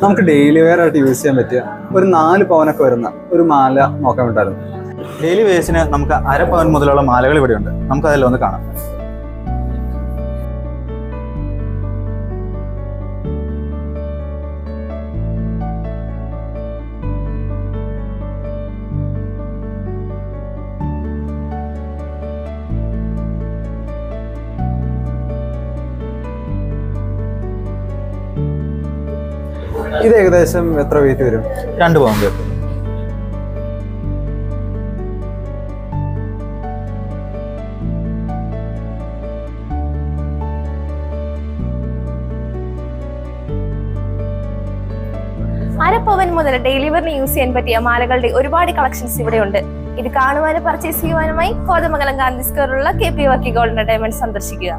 നമുക്ക് daily wear ആയിട്ട് use ചെയ്യാൻ പറ്റിയ ഒരു 4 പവനൊക്കെ വരുന്ന ഒരു മാല നോക്കാൻ വേണ്ടായിരുന്നു. ഡെയിലി വേസിന് നമുക്ക് 1/2 പവൻ മുതലുള്ള മാലകൾ ഇവിടെയുണ്ട്. നമുക്ക് അതെല്ലാം ഒന്ന് കാണാം. ഇത് ഏകദേശം എത്ര വെയിറ്റ് വരും? 2 പവൻ വരും. അരപ്പവൻ മുതൽ ഡെയിലി വെയറിന് യൂസ് ചെയ്യാൻ പറ്റിയ മാലകളുടെ ഒരുപാട് കളക്ഷൻസ് ഇവിടെയുണ്ട്. ഇത് കാണുവാനും പർച്ചേസ് ചെയ്യുവാനുമായി കോതമംഗലം ഗാന്ധി സ്ക്വയറിലുള്ള KP വർക്കി ഗോൾഡൻ ഡയമണ്ട് സന്ദർശിക്കുക.